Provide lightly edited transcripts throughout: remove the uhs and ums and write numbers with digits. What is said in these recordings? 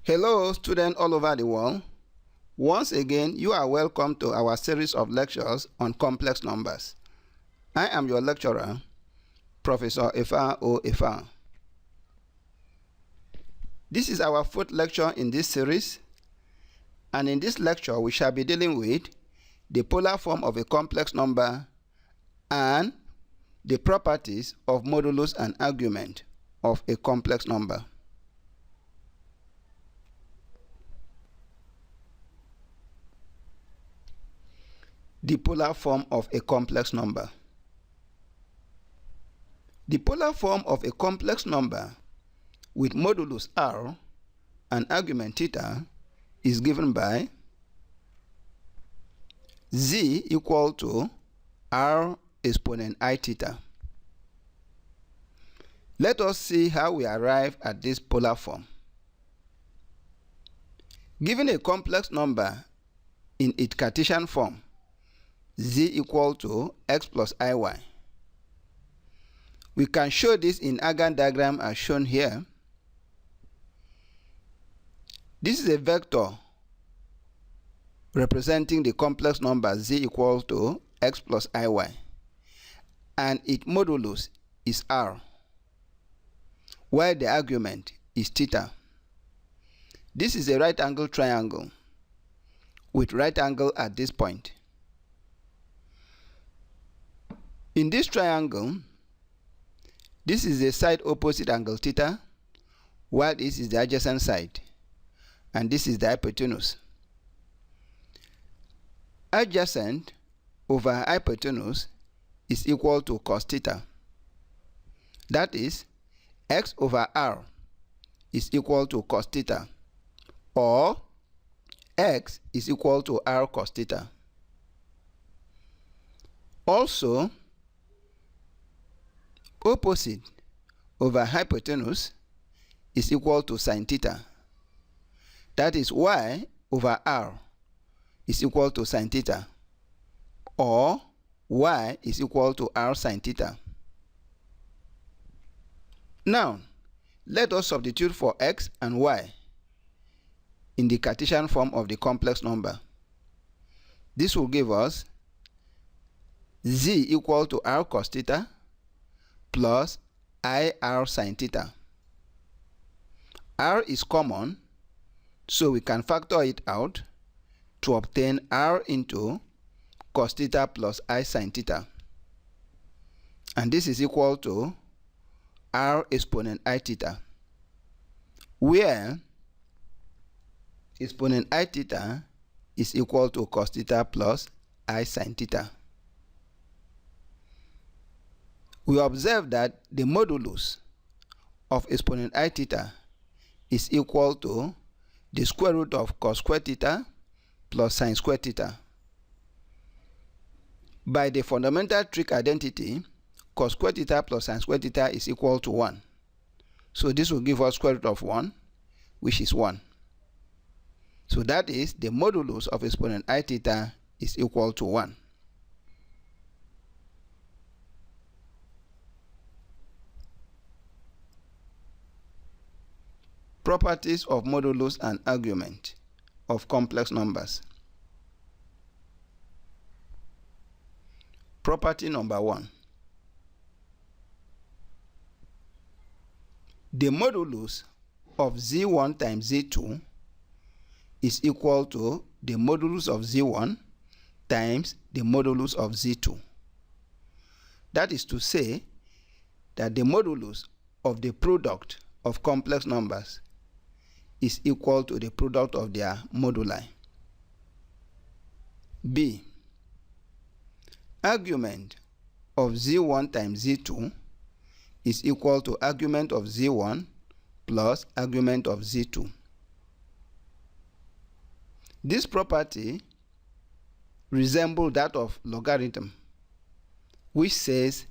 Hello, students all over the world. Once again, you are welcome to our series of lectures on complex numbers. I am your lecturer, Professor Efa O. Efa. This is our fourth lecture in this series, and in this lecture we shall be dealing with the polar form of a complex number and the properties of modulus and argument of a complex number. The polar form of a complex number. The polar form of a complex number with modulus r and argument theta is given by z equal to r exponent I theta. Let us see how we arrive at this polar form. Given a complex number in its Cartesian form, z equal to x plus iy. We can show this in Argand diagram as shown here. This is a vector representing the complex number z equal to x plus iy, and its modulus is r, while the argument is theta. This is a right angle triangle with right angle at this point. In this triangle, this is the side opposite angle theta, while this is the adjacent side, and this is the hypotenuse. Adjacent over hypotenuse is equal to cos theta. That is, x over r is equal to cos theta, or x is equal to r cos theta. Also, opposite over hypotenuse is equal to sin theta. That is, y over r is equal to sin theta, or y is equal to r sin theta. Now, let us substitute for x and y in the Cartesian form of the complex number. This will give us z equal to r cos theta plus ir sin theta. R is common, so we can factor it out to obtain r into cos theta plus I sin theta. And this is equal to r exponent I theta, where exponent I theta is equal to cos theta plus I sin theta. We observe that the modulus of exponent I theta is equal to the square root of cos square theta plus sin square theta. By the fundamental trig identity, cos square theta plus sin square theta is equal to 1. So this will give us square root of 1, which is 1. So that is, the modulus of exponent I theta is equal to 1. Properties of modulus and argument of complex numbers. Property number 1. The modulus of z1 times z2 is equal to the modulus of z1 times the modulus of z2. That is to say that the modulus of the product of complex numbers is equal to the product of their moduli. B. Argument of z1 times z2 is equal to argument of z1 plus argument of z2. This property resembles that of logarithm, which says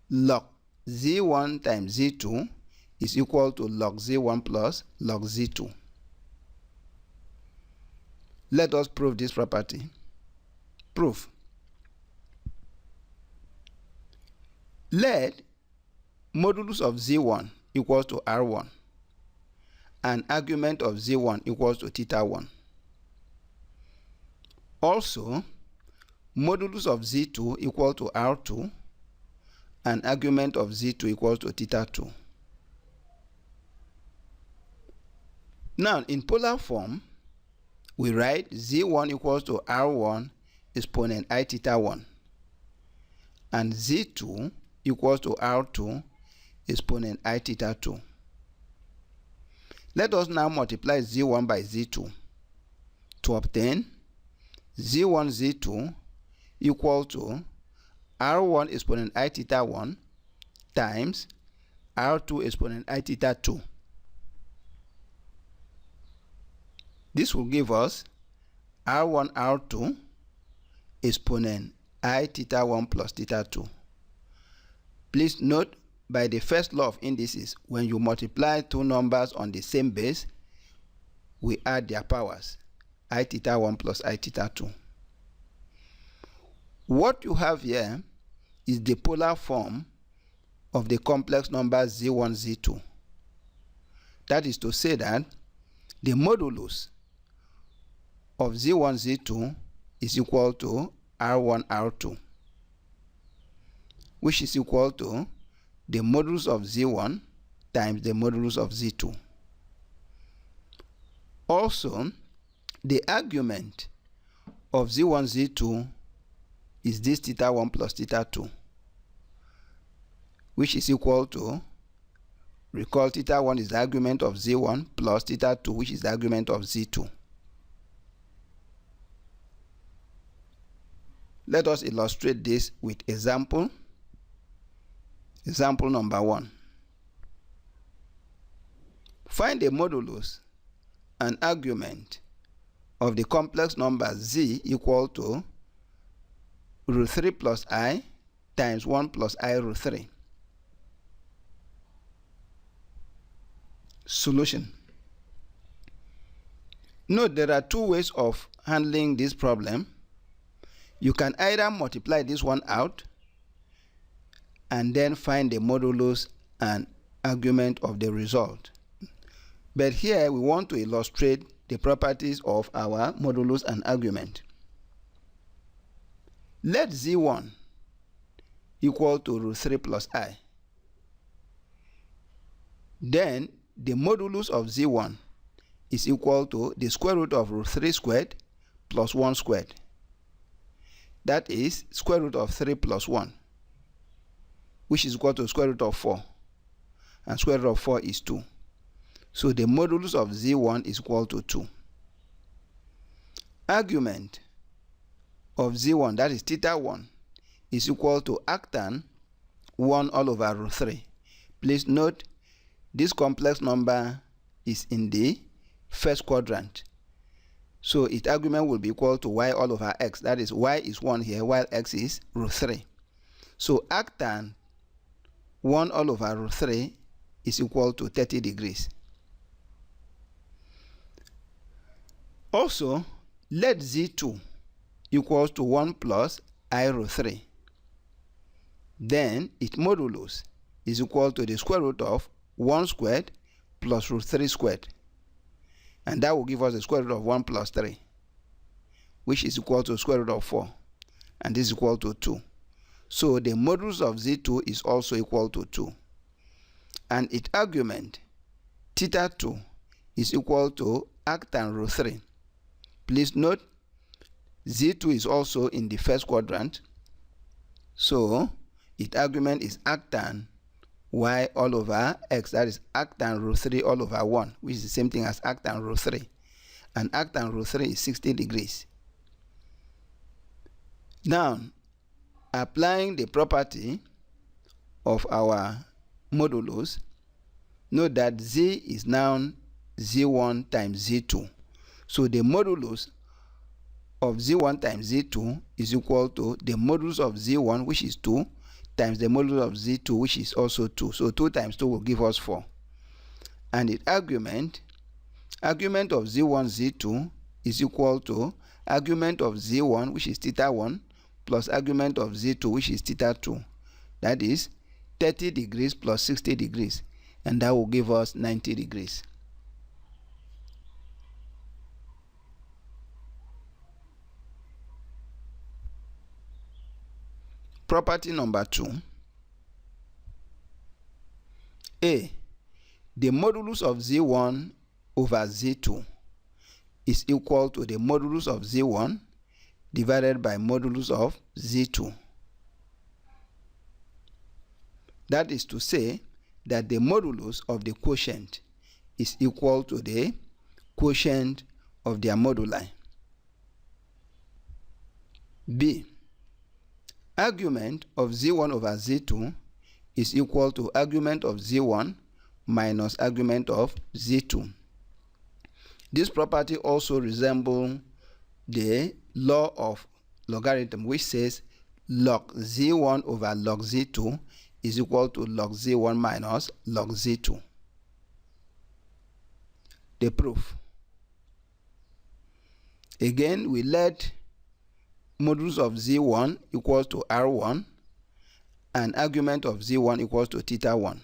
log z1 times z2 is equal to log z1 plus log z2. Let us prove this property. Proof. Let modulus of z1 equals to r1 and argument of z1 equals to theta 1. Also, modulus of z2 equal to r2 and argument of z2 equals to theta 2. Now, in polar form, we write z1 equals to r1 exponent I theta 1 and z2 equals to r2 exponent I theta 2. Let us now multiply z1 by z2 to obtain z1 z2 equal to r1 exponent I theta 1 times r2 exponent I theta 2. This will give us r1 r2 exponent I theta 1 plus theta 2. Please note, by the first law of indices, when you multiply two numbers on the same base, we add their powers, I theta 1 plus I theta 2. What you have here is the polar form of the complex number z1 z2. That is to say that the modulus of z1 z2 is equal to r1 r2, which is equal to the modulus of z1 times the modulus of z2. Also, the argument of z1 z2 is this theta 1 plus theta 2, which is equal to, recall, theta 1 is the argument of z1 plus theta 2, which is the argument of z2. Let us illustrate this with example. Example number 1. Find the modulus and argument of the complex number z equal to root 3 plus I times 1 plus I root 3. Solution. Note there are two ways of handling this problem. You can either multiply this one out and then find the modulus and argument of the result. But here we want to illustrate the properties of our modulus and argument. Let z1 equal to root 3 plus I. Then the modulus of z1 is equal to the square root of root 3 squared plus 1 squared. That is square root of 3 plus 1, which is equal to square root of 4. And square root of 4 is 2. So the modulus of z1 is equal to 2. Argument of z1, that is theta 1, is equal to arctan 1 all over root 3. Please note, this complex number is in the first quadrant. So its argument will be equal to y all over x. That is, y is 1 here, while x is root 3. So arctan 1 all over root 3 is equal to 30 degrees. Also, let z2 equals to 1 plus I root 3. Then its modulus is equal to the square root of 1 squared plus root 3 squared. And that will give us the square root of 1 plus 3, which is equal to square root of 4. And this is equal to 2. So the modulus of z2 is also equal to 2. And its argument, theta 2, is equal to arctan root 3. Please note, z2 is also in the first quadrant. So its argument is arctan y all over x, that is arctan root 3 all over 1, which is the same thing as arctan root 3. And arctan root 3 is 60 degrees. Now, applying the property of our modulus, note that z is now z1 times z2. So the modulus of z1 times z2 is equal to the modulus of z1, which is 2, times the modulus of z2, which is also 2. So 2 times 2 will give us 4. And its argument of z1 z2 is equal to argument of z1, which is theta 1, plus argument of z2, which is theta 2. That is 30 degrees plus 60 degrees. And that will give us 90 degrees. Property number 2. A. The modulus of Z1 over Z2 is equal to the modulus of Z1 divided by modulus of Z2. That is to say that the modulus of the quotient is equal to the quotient of their moduli. B. Argument of Z1 over Z2 is equal to argument of Z1 minus argument of Z2. This property also resembles the law of logarithm, which says log Z1 over log Z2 is equal to log Z1 minus log Z2. The proof. Again, we let modulus of Z1 equals to R1 and argument of Z1 equals to theta 1.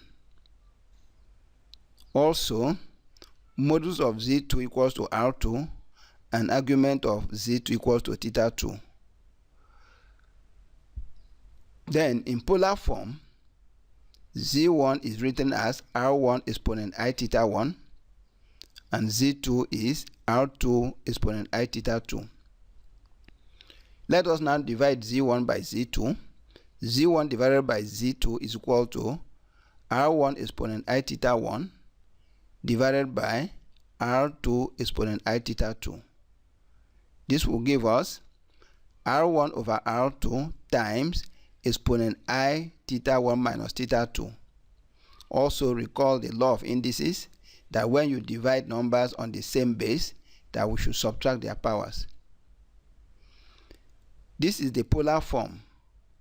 Also, modulus of Z2 equals to R2 and argument of Z2 equals to theta 2. Then, in polar form, Z1 is written as R1 exponent I theta 1 and Z2 is R2 exponent I theta 2. Let us now divide Z1 by Z2. Z1 divided by Z2 is equal to R1 exponent I theta 1 divided by R2 exponent I theta 2. This will give us R1 over R2 times exponent I theta 1 minus theta 2. Also recall the law of indices, that when you divide numbers on the same base, that we should subtract their powers. This is the polar form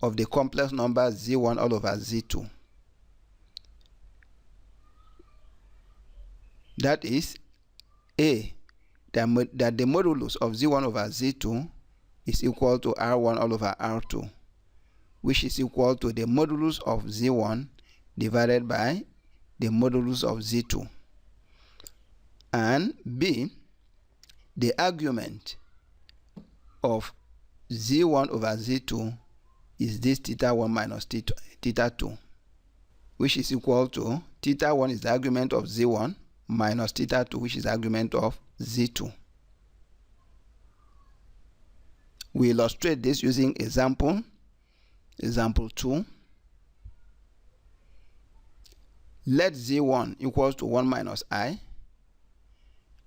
of the complex number Z1 all over Z2. That is A, that the modulus of Z1 over Z2 is equal to R1 all over R2, which is equal to the modulus of Z1 divided by the modulus of Z2. And B, the argument of Z1 over Z2 is this theta 1 minus theta 2, which is equal to theta 1 is the argument of Z1 minus theta 2, which is the argument of Z2. We illustrate this using example 2. Let Z1 equals to 1 minus I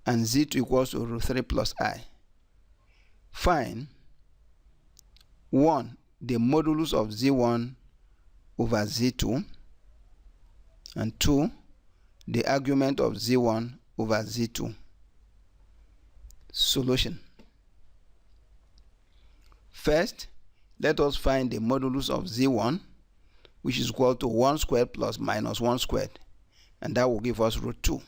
and Z2 equals to root 3 plus I. Find 1. The modulus of Z1 over Z2, and 2. The argument of Z1 over Z2. Solution. First, let us find the modulus of Z1, which is equal to 1 squared plus minus 1 squared, and that will give us root 2.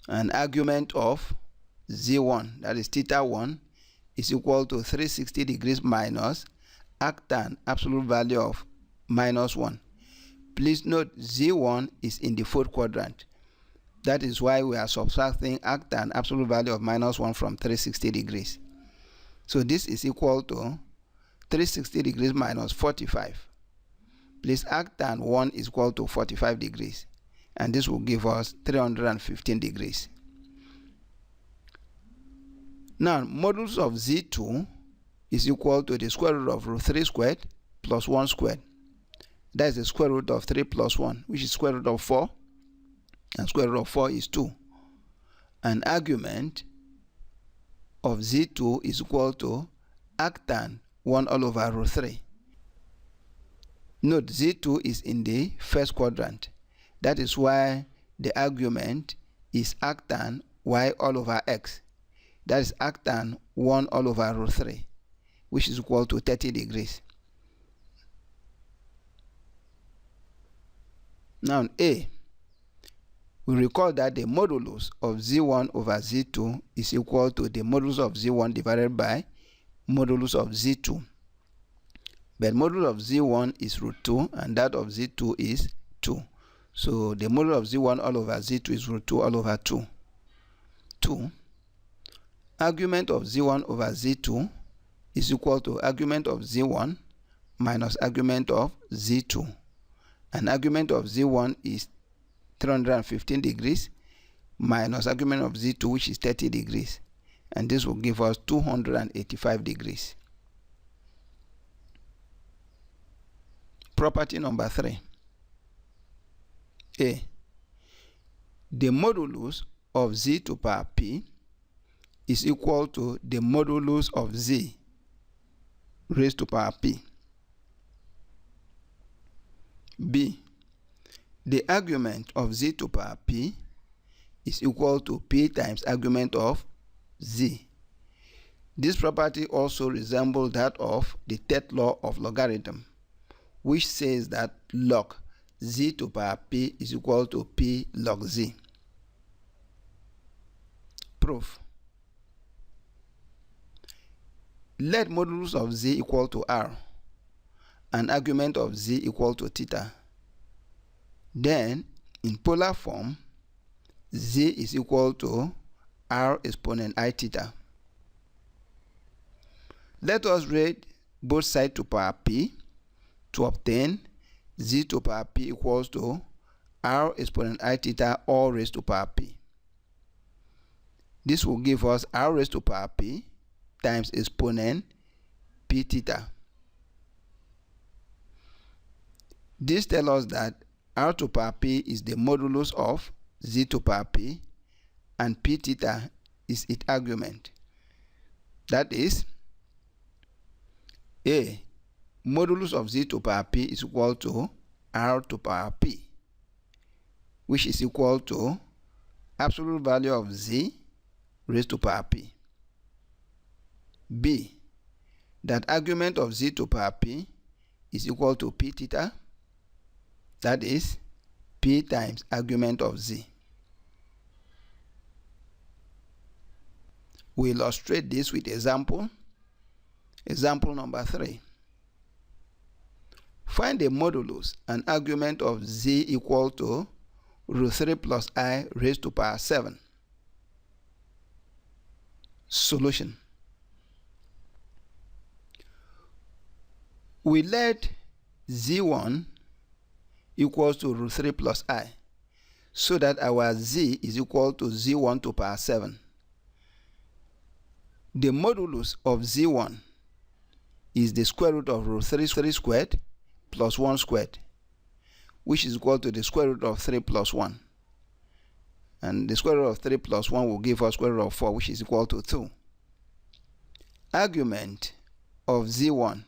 An argument of Z1, that is theta 1, is equal to 360 degrees minus arctan absolute value of minus 1. Please note Z1 is in the fourth quadrant. That is why we are subtracting arctan absolute value of minus 1 from 360 degrees. So this is equal to 360 degrees minus 45. Please arctan 1 is equal to 45 degrees. And this will give us 315 degrees. Now, modulus of Z2 is equal to the square root of root 3 squared plus 1 squared. That is the square root of 3 plus 1, which is square root of 4. And square root of 4 is 2. An argument of Z2 is equal to arctan 1 all over root 3. Note, Z2 is in the first quadrant. That is why the argument is arctan y all over x. That is arctan 1 all over root 3, which is equal to 30 degrees. Now, A. We recall that the modulus of Z1 over Z2 is equal to the modulus of Z1 divided by modulus of Z2. But modulus of Z1 is root 2 and that of Z2 is 2. So the modulus of Z1 all over Z2 is root 2 all over 2. 2. Argument of Z1 over Z2 is equal to argument of Z1 minus argument of Z2. And argument of Z1 is 315 degrees minus argument of Z2, which is 30 degrees. And this will give us 285 degrees. Property number 3. A. The modulus of Z to power P is equal to the modulus of Z raised to power P. B. The argument of Z to power P is equal to P times argument of Z. This property also resembles that of the third law of logarithm, which says that log Z to power P is equal to P log Z. Proof. Let modulus of Z equal to R and argument of Z equal to theta. Then, in polar form, Z is equal to R exponent I theta. Let us raise both sides to power P to obtain Z to power P equals to R exponent I theta all raised to power P. This will give us R raised to power P times exponent P theta. This tells us that R to power P is the modulus of Z to power P and P theta is its argument. That is, A. Modulus of Z to power P is equal to R to power P, which is equal to absolute value of Z raised to power P. B. That argument of Z to power P is equal to P theta, that is, P times argument of Z. We illustrate this with example. Example number 3. Find the modulus and argument of Z equal to root 3 plus I raised to power 7. Solution. We let Z1 equals to root 3 plus I, so that our Z is equal to Z1 to power 7. The modulus of Z1 is the square root of root 3 squared plus 1 squared, which is equal to the square root of 3 plus 1. And the square root of 3 plus 1 will give us square root of 4, which is equal to 2. Argument of Z1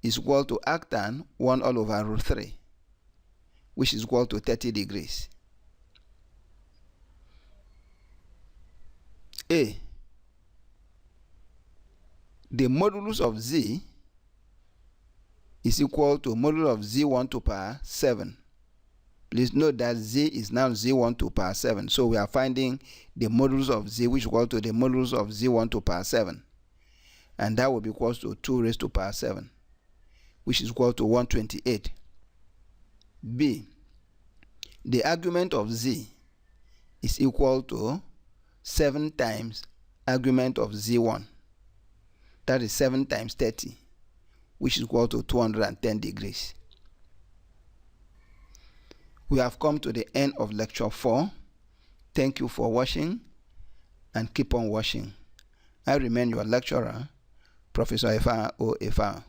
is equal to arctan 1 all over root 3, which is equal to 30 degrees. A. The modulus of Z is equal to modulus of Z1 to power 7. Please note that Z is now Z1 to power 7. So we are finding the modulus of Z, which is equal to the modulus of Z1 to power 7. And that will be equal to 2 raised to power 7, which is equal to 128. B. The argument of Z is equal to 7 times argument of Z1. That is 7 times 30, which is equal to 210 degrees. We have come to the end of lecture 4. Thank you for watching and keep on watching. I remain your lecturer, Professor Efa O. Efa.